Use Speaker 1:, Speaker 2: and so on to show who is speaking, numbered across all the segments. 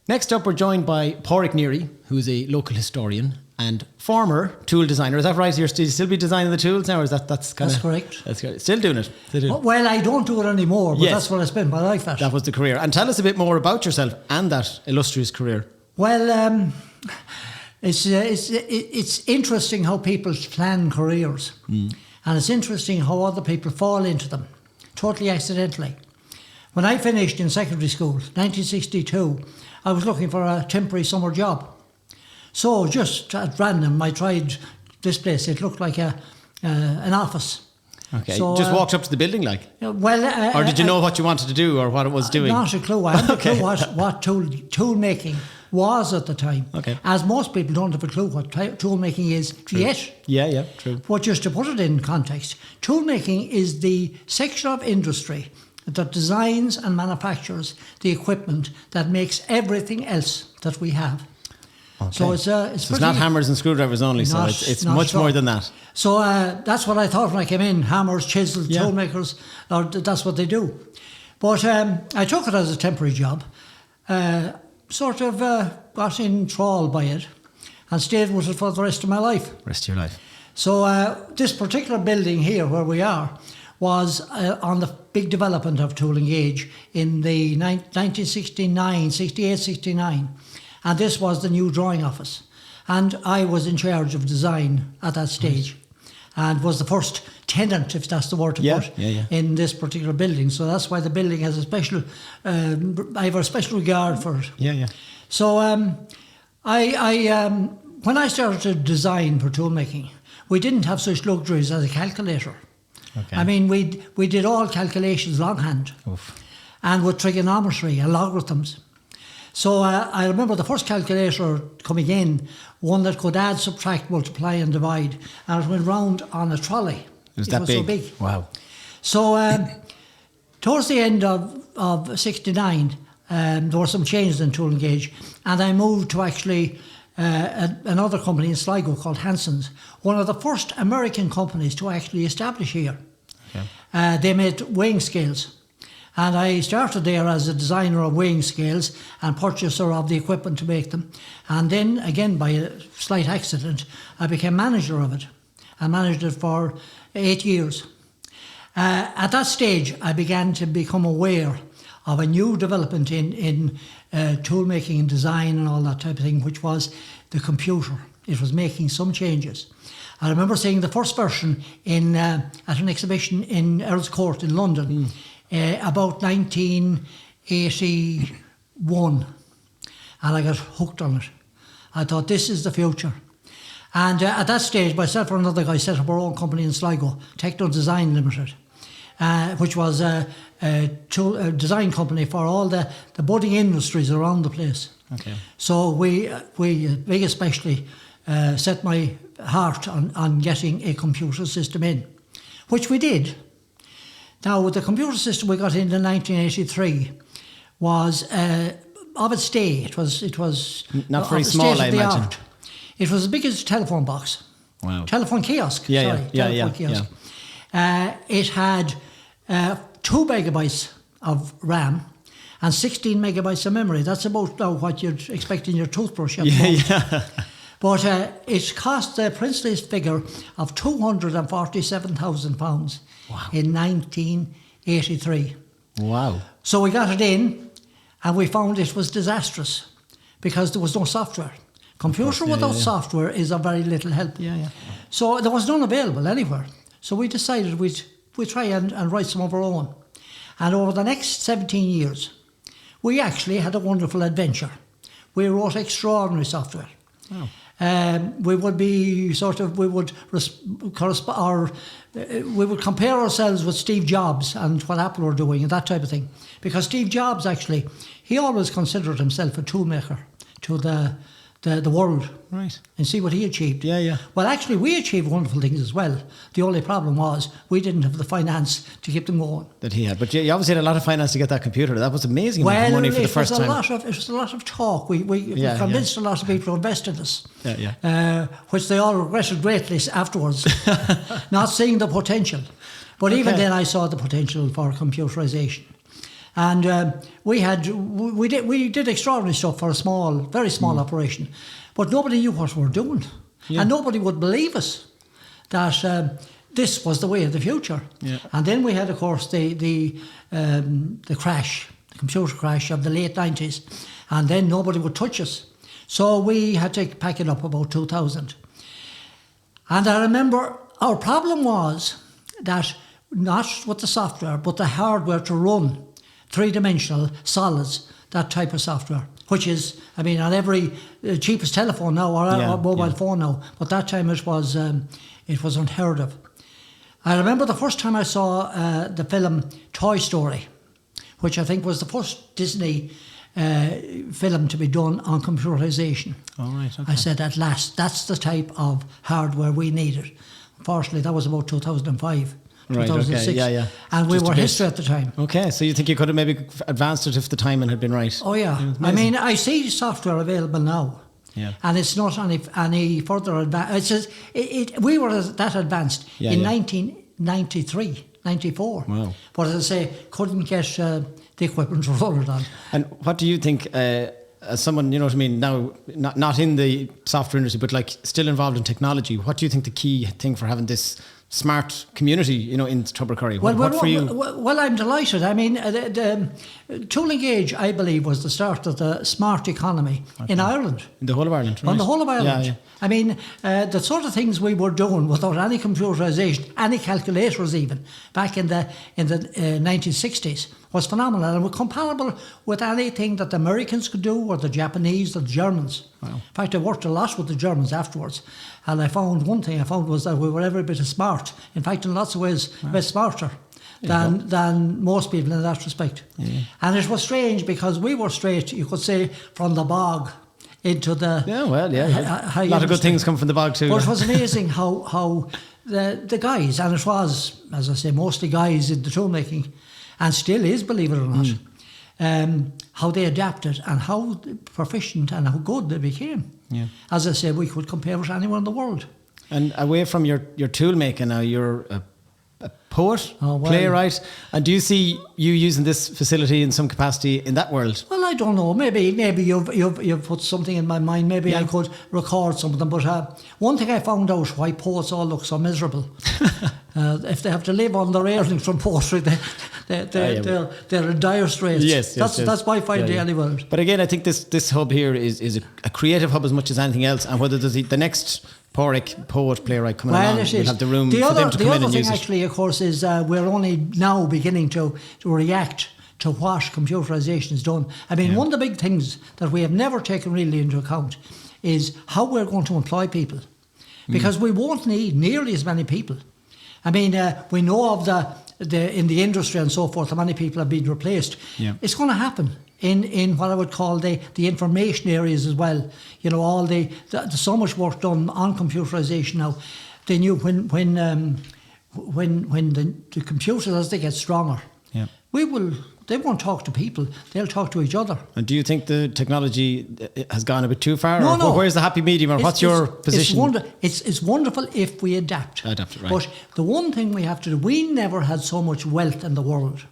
Speaker 1: Next up, we're joined by Paudraic Neary, who's a local historian and former tool designer. Is that right? You still be designing the tools now, or is that's
Speaker 2: correct?
Speaker 1: That's correct. Still doing it.
Speaker 2: Well, I don't do it anymore, but that's what I spent my life at.
Speaker 1: That was the career. And tell us a bit more about yourself and that illustrious career.
Speaker 2: Well, it's interesting how people plan careers, and it's interesting how other people fall into them, totally accidentally. When I finished in secondary school, 1962, I was looking for a temporary summer job. So just at random, I tried this place. It looked like an office.
Speaker 1: Okay,
Speaker 2: so,
Speaker 1: just walked up to the building like? Or did you know what you wanted to do or what it was doing?
Speaker 2: Not a clue. I had a clue what tool making was at the time.
Speaker 1: Okay.
Speaker 2: As most people don't have a clue what tool making is yet.
Speaker 1: Yeah, true.
Speaker 2: But just to put it in context, tool making is the section of industry that designs and manufactures the equipment that makes everything else that we have.
Speaker 1: Okay.
Speaker 2: So it's
Speaker 1: not hammers and screwdrivers only, so it's much more than that.
Speaker 2: So that's what I thought when I came in, hammers, chisels, tool makers, or that's what they do. But I took it as a temporary job, got in thrall by it and stayed with it for the rest of my life.
Speaker 1: Rest of your life.
Speaker 2: So this particular building here where we are was on the big development of tooling age in the 1969, 68, 69. And this was the new drawing office. And I was in charge of design at that stage. And was the first tenant, if that's the word to put, in this particular building. So that's why the building has a special, I have a special regard for it.
Speaker 1: Yeah.
Speaker 2: So when I started to design for tool making, we didn't have such luxuries as a calculator.
Speaker 1: Okay.
Speaker 2: I mean, we did all calculations longhand.
Speaker 1: Oof.
Speaker 2: And with trigonometry and logarithms. So I remember the first calculator coming in, one that could add, subtract, multiply and divide, and it went round on a trolley.
Speaker 1: It was
Speaker 2: big.
Speaker 1: So big? Wow.
Speaker 2: So towards the end of 69, there were some changes in tooling gauge, and I moved to actually another company in Sligo called Hanson's, one of the first American companies to actually establish here. Okay. They made weighing scales. And I started there as a designer of weighing scales and purchaser of the equipment to make them. And then, again, by a slight accident, I became manager of it. I managed it for 8 years. At that stage, I began to become aware of a new development in tool making and design and all that type of thing, which was the computer. It was making some changes. I remember seeing the first version at an exhibition in Earl's Court in London. About 1981, and I got hooked on it. I thought, this is the future. And at that stage, myself and another guy set up our own company in Sligo, Techno Design Limited, which was a design company for all the budding industries around the place.
Speaker 1: Okay. So
Speaker 2: we big especially, set my heart on getting a computer system in, which we did. Now, with the computer system we got in 1983 was of its day. It was
Speaker 1: not very small, I imagine.
Speaker 2: Art. It was as big as a telephone box.
Speaker 1: Wow.
Speaker 2: Telephone kiosk.
Speaker 1: Telephone
Speaker 2: kiosk. It had 2 megabytes of RAM and 16 megabytes of memory. That's about what you'd expect in your toothbrush. But it cost the princely figure of £247,000 in 1983.
Speaker 1: Wow.
Speaker 2: So we got it in and we found it was disastrous because there was no software. Computer without software is of very little help. So there was none available anywhere. So we decided we'd try and write some of our own. And over the next 17 years, we actually had a wonderful adventure. We wrote extraordinary software.
Speaker 1: Wow.
Speaker 2: We would compare ourselves with Steve Jobs and what Apple were doing and that type of thing. Because Steve Jobs, actually, he always considered himself a toolmaker to the world.
Speaker 1: Right.
Speaker 2: And see what he achieved.
Speaker 1: Yeah.
Speaker 2: Well, actually, we achieved wonderful things as well. The only problem was we didn't have the finance to keep them going.
Speaker 1: That he had. But you obviously had a lot of finance to get that computer. That was amazing amount of money for the first time.
Speaker 2: It was a lot of talk. We convinced a lot of people to invest in us. Which they all regretted greatly afterwards, not seeing the potential. But even then I saw the potential for computerisation. And we did extraordinary stuff for a very small operation, but nobody knew what we were doing, and nobody would believe us that this was the way of the future.
Speaker 1: Yeah.
Speaker 2: And then we had, of course, the crash, the computer crash of the late 90s, and then nobody would touch us. So we had to pack it up about 2000. And I remember our problem was that not with the software, but the hardware to run three-dimensional solids, that type of software, which is, I mean, on every cheapest telephone now or mobile phone now, but that time it was unheard of. I remember the first time I saw the film Toy Story, which I think was the first Disney film to be done on computerization.
Speaker 1: All right, okay.
Speaker 2: I said, at last, that's the type of hardware we needed. Unfortunately, that was about 2005,
Speaker 1: Right,
Speaker 2: 2006.
Speaker 1: okay, yeah.
Speaker 2: And we
Speaker 1: Just a
Speaker 2: were
Speaker 1: bit.
Speaker 2: history at the time.
Speaker 1: Okay, so you think you could have maybe advanced it if the timing had been right?
Speaker 2: Oh, yeah.
Speaker 1: It's
Speaker 2: I
Speaker 1: amazing.
Speaker 2: mean, I see software available now.
Speaker 1: Yeah.
Speaker 2: And it's not any further advanced. We were that advanced in 1993, 94.
Speaker 1: Wow.
Speaker 2: But as I say, couldn't get the equipment to roll it on.
Speaker 1: And what do you think, as someone, you know what I mean, now not in the software industry, but like still involved in technology, what do you think the key thing for having this smart community, you know, in Tubbercurry? What for you?
Speaker 2: Well, I'm delighted. I mean, the Tool Engage, I believe, was the start of the smart economy in Ireland.
Speaker 1: In the whole of Ireland, right?
Speaker 2: On the whole of Ireland.
Speaker 1: Yeah.
Speaker 2: I mean, the sort of things we were doing without any computerisation, any calculators even, back in the 1960s was phenomenal and was comparable with anything that the Americans could do or the Japanese or the Germans.
Speaker 1: Wow.
Speaker 2: In fact, I worked a lot with the Germans afterwards, and one thing I found was that we were every bit as smart. In fact, in lots of ways, a bit smarter than most people in that respect.
Speaker 1: Yeah.
Speaker 2: And it was strange because we were straight, you could say, from the bog into the
Speaker 1: a lot of good things come from the bog too.
Speaker 2: But it was amazing how the guys, and it was, as I say, mostly guys in the tool making, and still is, believe it or not, how they adapted and how proficient and how good they became.
Speaker 1: Yeah.
Speaker 2: As I say, we could compare with anyone in the world.
Speaker 1: And away from your tool making now, you're a poet,
Speaker 2: Oh, well.
Speaker 1: playwright, and do you see you using this facility in some capacity in that world?
Speaker 2: Well, I don't know. Maybe you've put something in my mind. Maybe I could record something. But one thing I found out why poets all look so miserable. If they have to live on their earnings from poetry, they're in dire straits.
Speaker 1: Yes,
Speaker 2: That's my finding anyway.
Speaker 1: But again, I think this hub here is a creative hub as much as anything else, and whether there's the next Paudraic poet playwright coming along, we'll have the room for them to come in and use it.
Speaker 2: The other thing, actually, of course, is we're only now beginning to react to what computerisation has done. I mean, one of the big things that we have never taken really into account is how we're going to employ people, because we won't need nearly as many people. I mean, we know of in the industry and so forth, how many people have been replaced. Yeah. It's going to happen in what I would call the information areas as well. You know, all there's so much work done on computerisation now. They knew when the computers, as they get stronger, they won't talk to people, they'll talk to each other.
Speaker 1: And do you think the technology has gone a bit too far?
Speaker 2: No.
Speaker 1: Where's the happy medium, or what's your position?
Speaker 2: It's wonderful if we adapt.
Speaker 1: Right.
Speaker 2: But the one thing we have to do, we never had so much wealth in the world.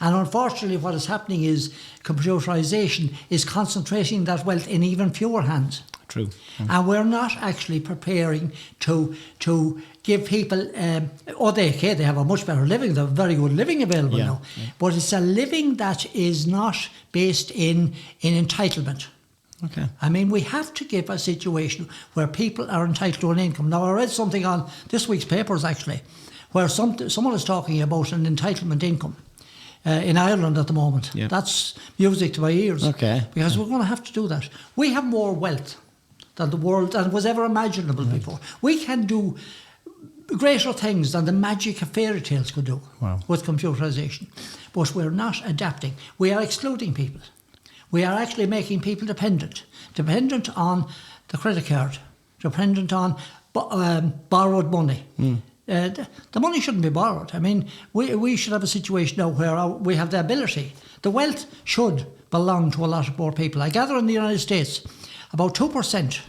Speaker 2: And unfortunately, what is happening is computerisation is concentrating that wealth in even fewer hands.
Speaker 1: True.
Speaker 2: And we're not actually preparing to give people, they have a much better living, they have very good living available now. Yeah. But it's a living that is not based in entitlement.
Speaker 1: Okay.
Speaker 2: I mean, we have to give a situation where people are entitled to an income. Now, I read something on this week's papers, actually, where someone is talking about an entitlement income. In Ireland at the moment. Yeah. That's music to my ears.
Speaker 1: Okay.
Speaker 2: Because we're going to have to do that. We have more wealth than the world than was ever imaginable before. We can do greater things than the magic of fairy tales could do with computerisation. But we're not adapting. We are excluding people. We are actually making people dependent on the credit card, dependent on borrowed money. The money shouldn't be borrowed. I mean, we should have a situation now where we have the ability. The wealth should belong to a lot of more people. I gather in the United States, about 2%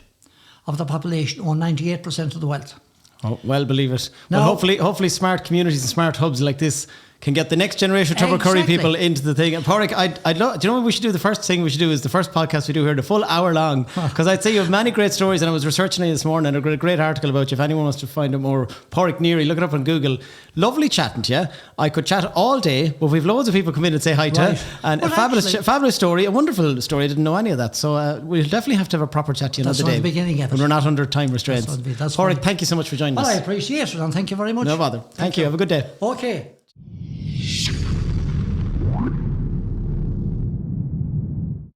Speaker 2: of the population own 98% of the wealth.
Speaker 1: Oh, well, believe it. Now, well, hopefully smart communities and smart hubs like this can get the next generation of Tubbercurry
Speaker 2: Exactly.
Speaker 1: people into the thing. And Paudraic, I'd love, do you know what we should do? The first thing we should do is the first podcast we do here, the full hour long, because I'd say you have many great stories, and I was researching it this morning, and I got a great article about you. If anyone wants to find out more, Paudraic Neary, look it up on Google. Lovely chatting to you. I could chat all day, but we've loads of people come in and say hi to,
Speaker 2: Right.
Speaker 1: and
Speaker 2: Well,
Speaker 1: a fabulous,
Speaker 2: actually-
Speaker 1: fabulous story, a wonderful story. I didn't know any of that, so we'll definitely have to have a proper chat to you
Speaker 2: That's
Speaker 1: another day.
Speaker 2: on the beginning of it.
Speaker 1: when we're not under time restraints.
Speaker 2: That's
Speaker 1: Paudraic,
Speaker 2: fine.
Speaker 1: thank you so much for joining
Speaker 2: Well, I
Speaker 1: us.
Speaker 2: appreciate it, and thank you very much.
Speaker 1: No bother. Thank you. Have a good day.
Speaker 2: Okay.